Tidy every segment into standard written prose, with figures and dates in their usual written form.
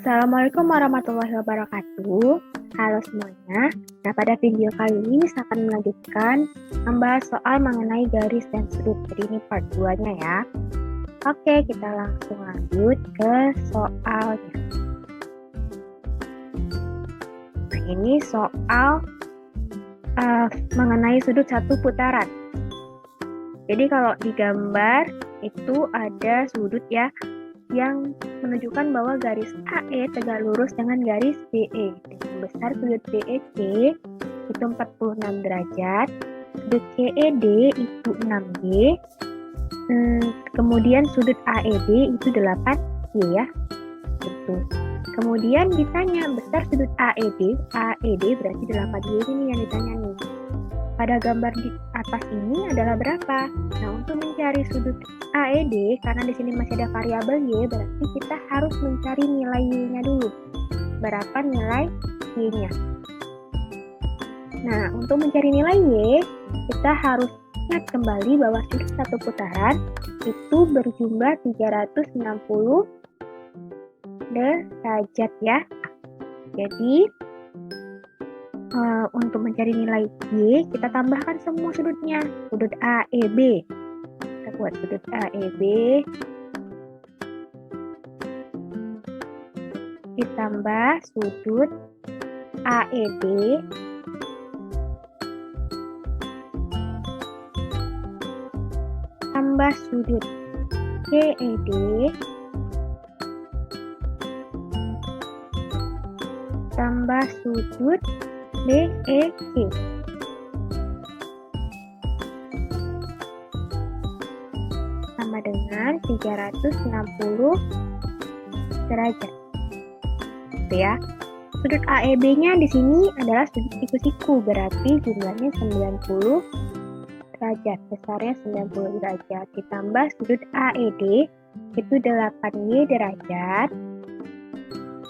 Assalamualaikum warahmatullahi wabarakatuh. Halo semuanya. Nah, pada video kali ini saya akan melanjutkan membahas soal mengenai garis dan sudut. Jadi ini part 2-nya ya. Oke, kita langsung lanjut ke soalnya. Nah, ini soal mengenai sudut satu putaran. Jadi kalau di gambar itu ada sudut ya, yang menunjukkan bahwa garis AE tegak lurus dengan garis BE. Dengan besar sudut BEC itu 46 derajat, sudut CED itu 6Y, kemudian sudut AED itu 8Y ya. Gitu. Kemudian ditanya besar sudut AED berarti 8Y ini yang ditanya nih. Pada gambar di atas ini adalah berapa? Nah, untuk mencari sudut AED, karena di sini masih ada variabel Y, berarti kita harus mencari nilai Y-nya dulu. Berapa nilai Y-nya? Nah, untuk mencari nilai Y, kita harus ingat kembali bahwa sudut satu putaran itu berjumlah 360 derajat ya. Jadi, untuk mencari nilai Y, kita tambahkan semua sudutnya. Sudut AEB. Kita buat sudut AEB. Ditambah sudut AED. Tambah sudut CED. Tambah sudut BEC. Sama dengan 360 derajat. Gitu ya. Sudut AEB-nya di sini adalah sudut siku-siku, berarti jumlahnya 90 derajat. Besarnya 90 derajat. Ditambah sudut AED itu 8Y derajat.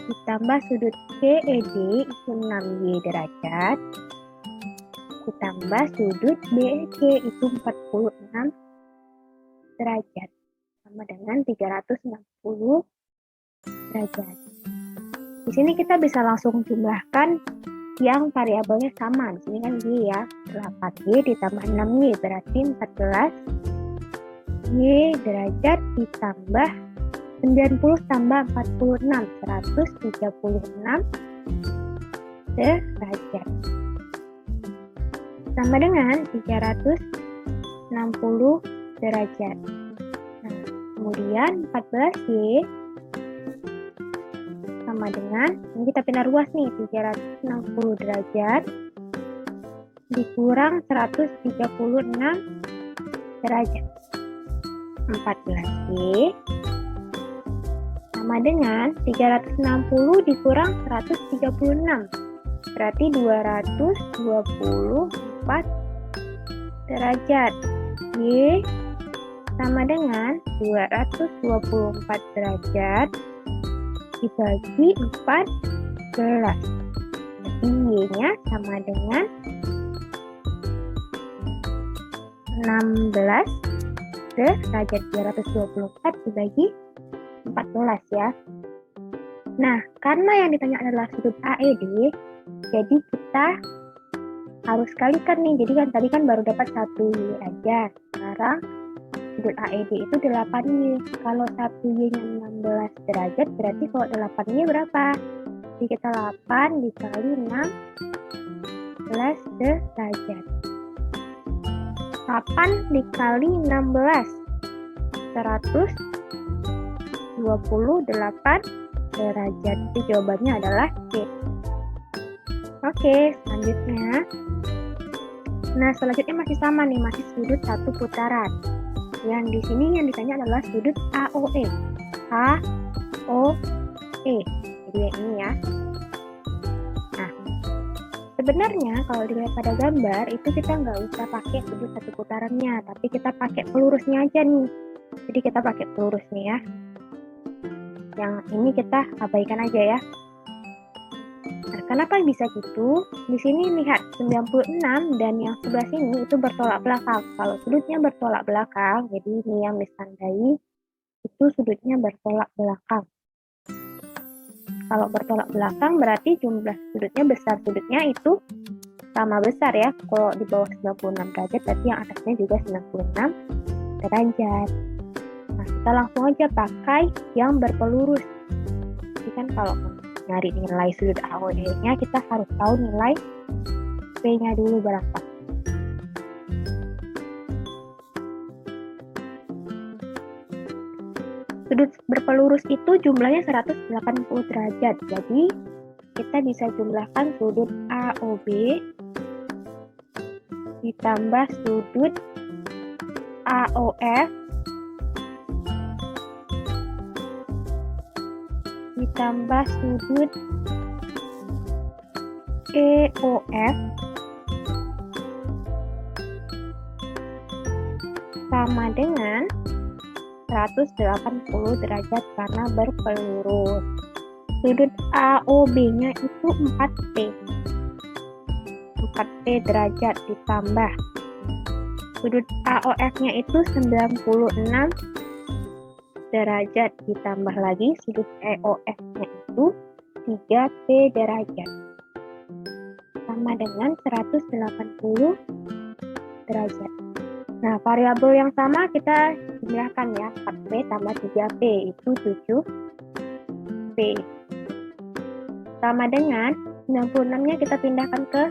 Ditambah sudut CED itu 6Y derajat. Ditambah sudut BEC itu 46 derajat. Sama dengan 360 derajat. Di sini kita bisa langsung jumlahkan yang variabelnya sama. Di sini kan Y ya. 8Y ditambah 6Y berarti 14Y derajat ditambah 90 tambah 46, 136 derajat. Sama dengan 360 derajat. Nah, kemudian 14Y sama dengan, ini kita pindah ruas nih, 360 derajat dikurang 136 derajat. 14Y sama dengan 360 dikurang 136, berarti 224 derajat. Y sama dengan 224 derajat dibagi 14. Jadi Y-nya sama dengan 16 derajat. 224 dibagi 14 ya. Nah, karena yang ditanya adalah sudut AED, jadi kita harus kalikan nih. Jadi kan tadi kan baru dapat 1Y aja. Sekarang sudut AED itu 8Y. Kalau 1Y-nya 16 derajat, berarti kalau 8Y berapa? Jadi kita 8 dikali 16 derajat. 8 dikali 16, 128 derajat. Jadi jawabannya adalah C. Oke, selanjutnya. Nah, selanjutnya masih sama nih, masih sudut satu putaran. Yang di sini yang ditanya adalah sudut AOE. AOE. Jadi yang ini ya. Nah, sebenarnya kalau dilihat pada gambar itu kita nggak usah pakai sudut satu putarannya, tapi kita pakai pelurusnya aja nih. Jadi kita pakai pelurus nih ya. Yang ini kita abaikan aja ya. Nah, kenapa bisa gitu? Di sini lihat 96 dan yang sebelah sini itu bertolak belakang. Kalau sudutnya bertolak belakang, jadi ini yang ditandai itu sudutnya bertolak belakang. Kalau bertolak belakang berarti jumlah sudutnya besar. Sudutnya itu sama besar ya. Kalau di bawah 96 derajat berarti yang atasnya juga 96 derajat. Nah, kita langsung aja pakai yang berpelurus. Jadi kan kalau nyari nilai sudut AOE-nya kita harus tahu nilai P-nya dulu berapa. Sudut berpelurus itu jumlahnya 180 derajat. Jadi kita bisa jumlahkan sudut AOB ditambah sudut AOF ditambah sudut EOF sama dengan 180 derajat karena berpelurus. Sudut AOB-nya itu 4P. 4P derajat ditambah sudut AOF-nya itu 96 derajat ditambah lagi sudut EOF-nya itu 3P derajat. Sama dengan 180 derajat. Nah, variabel yang sama kita jumlahkan ya, 4P tambah 3P itu 7P. Sama dengan 96-nya kita pindahkan ke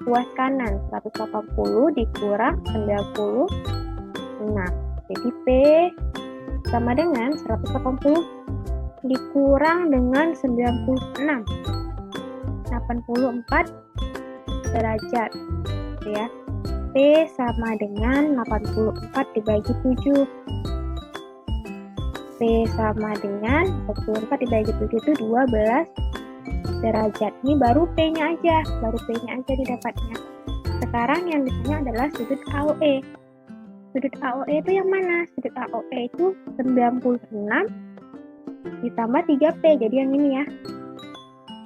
ruas kanan, 180 dikurang 96. Jadi P sama dengan 180 dikurang dengan 96. 84 derajat. Ya. P sama dengan 84 dibagi 7. P sama dengan 84 dibagi 7 itu 12 derajat. Ini baru P-nya aja, didapatnya. Sekarang yang ditanya adalah sudut AOE. Sudut AOE itu yang mana? Sudut AOE itu 96 ditambah 3P, jadi yang ini ya.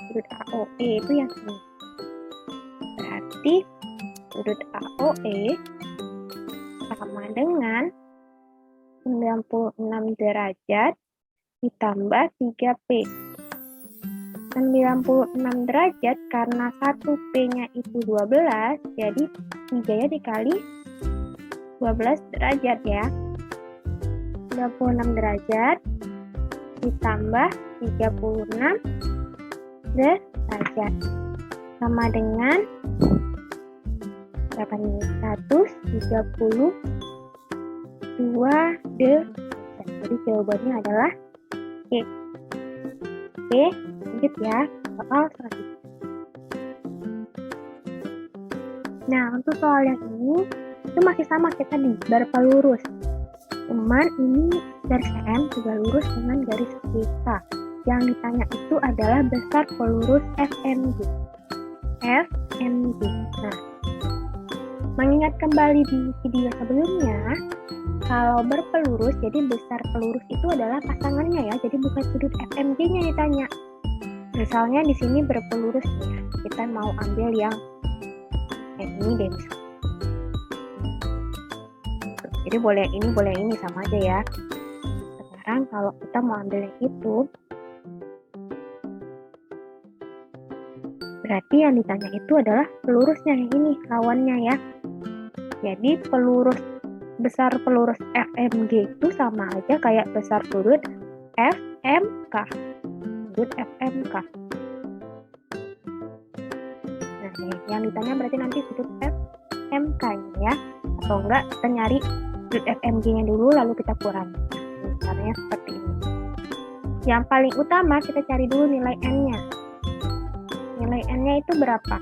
Sudut AOE itu yang ini. Berarti sudut AOE sama dengan 96 derajat ditambah 3P. 96 derajat karena 1P-nya itu 12, jadi 3-nya dikali 12 derajat ya. 96 derajat ditambah 36 derajat. Sama dengan berapa nih? 132 derajat. Jadi jawabannya adalah E. Oke, lanjut ya. Soal selanjutnya. Nah, untuk soal yang ini itu masih sama, kita di berpelurus. Cuman ini garis M juga lurus dengan garis kita. Yang ditanya itu adalah besar pelurus FMG. FMG. Nah, mengingat kembali di video sebelumnya, kalau berpelurus, jadi besar pelurus itu adalah pasangannya ya, jadi bukan sudut FMG-nya ditanya. Misalnya di sini berpelurus ya, kita mau ambil yang ini deh misalnya. Jadi boleh yang ini, boleh yang ini, sama aja ya. Sekarang kalau kita mau ambil yang itu, berarti yang ditanya itu adalah pelurusnya yang ini, lawannya ya. Jadi besar pelurus FMG itu sama aja kayak besar sudut FMK. Sudut FMK. Nah, yang ditanya berarti nanti sudut FMK ya. Atau enggak, kita nyari sudut FMG-nya dulu lalu kita kurangi. Caranya seperti ini. Yang paling utama kita cari dulu nilai N-nya. Nilai N-nya itu berapa?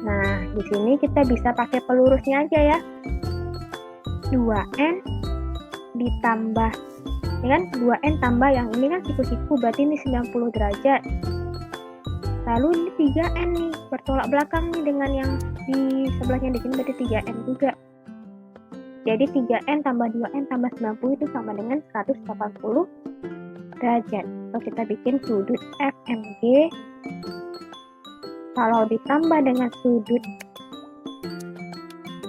Nah, di sini kita bisa pakai pelurusnya aja ya. 2N ditambah, ini kan 2N tambah yang ini kan siku-siku, berarti ini 90 derajat. Lalu ini 3N nih, bertolak belakang nih dengan yang di sebelahnya di sini, berarti 3N juga. Jadi 3N tambah 2N tambah 90 itu sama dengan 180 derajat. So, kita bikin sudut FMG. Kalau ditambah dengan sudut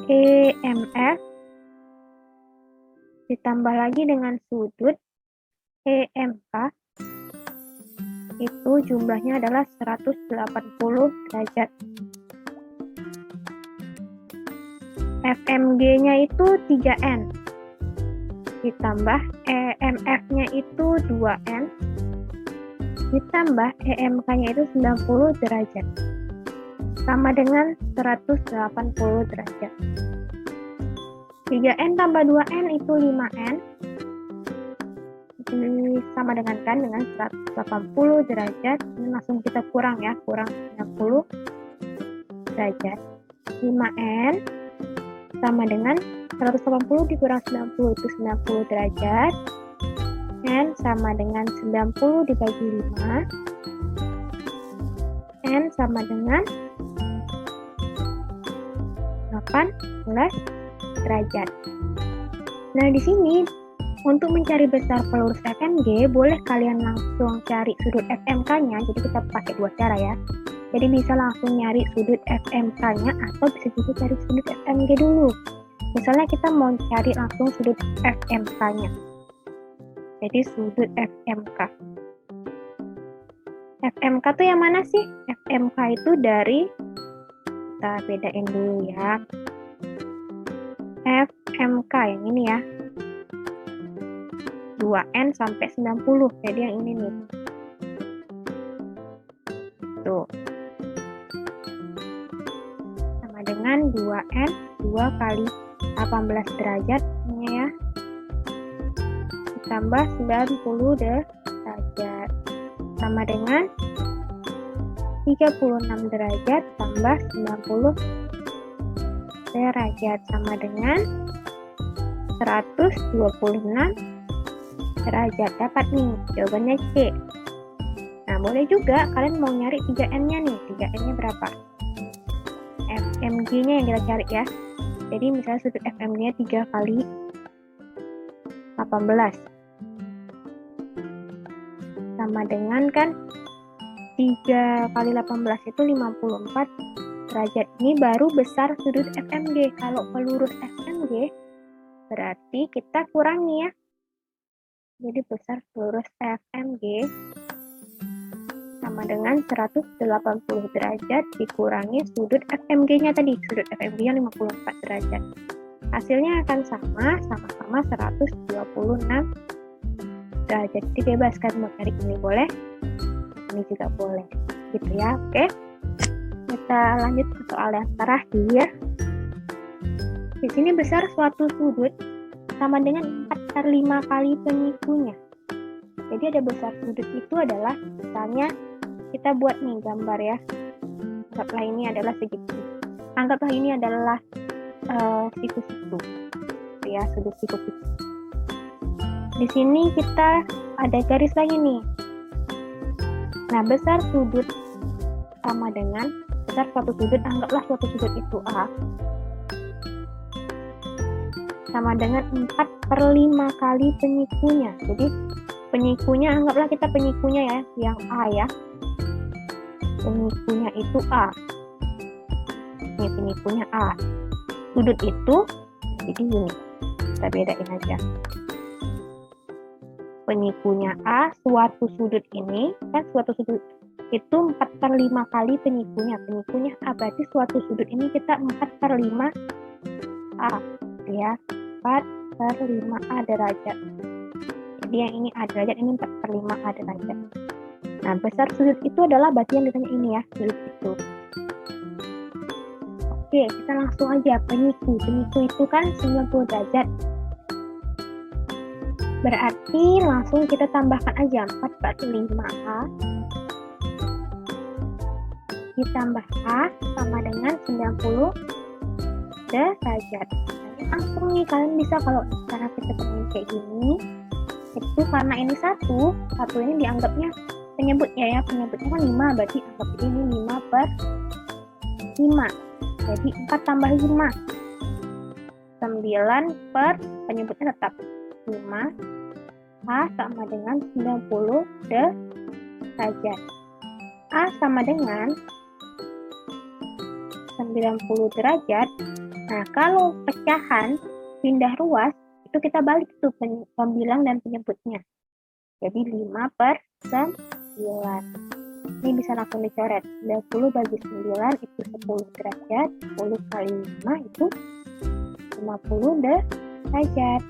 EMF, ditambah lagi dengan sudut EMK, jumlahnya adalah 180 derajat. FMG-nya itu 3N. Ditambah EMF-nya itu 2N. Ditambah EMK-nya itu 90 derajat. Sama dengan 180 derajat. 3N tambah 2N itu 5N. Sama dengan kan dengan 180 derajat. Ini langsung kita kurang ya, kurang 90 derajat. 5N sama dengan 180 dikurang 90 itu 90 derajat. N sama dengan 90 dibagi 5. N sama dengan 18 derajat. Nah, di sini untuk mencari besar pelurus FMG, boleh kalian langsung cari sudut FMK-nya. Jadi kita pakai dua cara ya. Jadi bisa langsung nyari sudut FMK-nya atau bisa juga cari sudut FMG dulu. Misalnya kita mau cari langsung sudut FMK-nya. Jadi sudut FMK. FMK itu yang mana sih? FMK itu dari, kita bedain dulu ya. FMK yang ini ya. 2N sampai 90. Jadi yang ini nih. Tuh. Sama dengan 2N 2 kali 18 derajat ini ya. Ditambah 90 derajat. Sama dengan 36 derajat tambah 90 derajat sama dengan 126 derajat. Dapat nih jawabannya C. Nah, boleh juga kalian mau nyari 3N-nya nih. 3N-nya berapa? FMG-nya yang kita cari ya. Jadi misalnya sudut FMG-nya 3 kali 18. Sama dengan kan 3 kali 18 itu 54 derajat. Ini baru besar sudut FMG. Kalau pelurus FMG berarti kita kurangi ya. Jadi besar pelurus FMG sama dengan 180 derajat dikurangi sudut FMG-nya tadi. Sudut FMG-nya 54 derajat. Hasilnya akan sama-sama 126 derajat. Jadi bebas kan mau cari ini boleh, ini juga boleh. Gitu ya, oke. Kita lanjut ke soal yang terakhir. Di sini besar suatu sudut sama dengan 4/5 kali penyikunya. Jadi ada besar sudut itu adalah, misalnya kita buat nih gambar ya. Anggaplah ini adalah segitiga. Anggaplah ini adalah siku-siku. Ya, sudut siku-siku. Di sini kita ada garis lagi nih. Nah, besar sudut sama dengan besar suatu sudut, anggaplah suatu sudut itu A. Sama dengan 4/5 kali penyikunya. Jadi penyikunya, anggaplah kita penyikunya ya, yang A ya. Penyikunya itu A. Ini penyikunya A. Sudut itu, jadi ini. Kita bedain aja. Penyikunya A, suatu sudut ini, kan suatu sudut itu 4/5 kali penyikunya. Penyikunya A, berarti suatu sudut ini kita 4/5 A. Ya, 4/5 A derajat. Jadi yang ini A derajat, ini 4/5 A derajat. Nah, besar sudut itu adalah berarti yang ditanya ini ya, sudut itu. Oke, kita langsung aja penyiku. Penyiku itu kan 90 derajat. Berarti langsung kita tambahkan aja 4/5 A ditambah A sama dengan 90 derajat. Langsung nih kalian bisa, kalau cara kita temuin kayak gini, itu karena ini satu ini dianggapnya penyebutnya ya, penyebutnya kan 5, berarti anggap ini 5/5. Jadi 4 tambah 5 9 per penyebutnya tetap 5 A sama dengan 90 derajat. A sama dengan 90 derajat. Nah, kalau pecahan pindah ruas, itu kita balik tuh pembilang dan penyebutnya. Jadi 5/9. Ini bisa langsung dicoret. 20 bagi 9 itu 10 derajat. 10 kali 5 itu 50 derajat.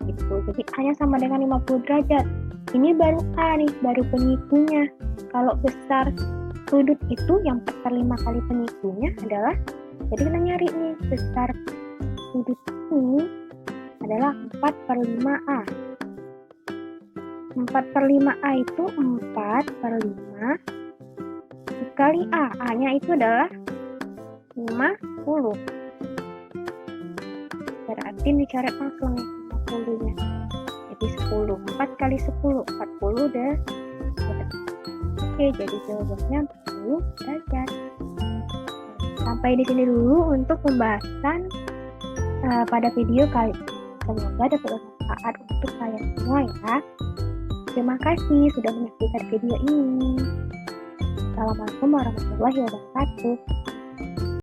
Gitu. Jadi A-nya sama dengan 50 derajat. Ini baru A nih, baru penyikunya. Kalau besar sudut itu yang 4/5 kali penyikunya adalah, jadi kita nyari nih, besar sudut ini adalah 4/5A. 4/5A itu 4/5 dikali A. A-nya itu adalah 50. Berarti dicoret langsung nih 50-nya. Jadi 10. 4 kali 10. 40 derajat. Oke, jadi jawabannya 40 derajat. Sampai di sini dulu untuk pembahasan pada video kali ini. Semoga dapat bermanfaat untuk kalian semua ya. Terima kasih sudah menyaksikan video ini. Assalamualaikum warahmatullahi wabarakatuh.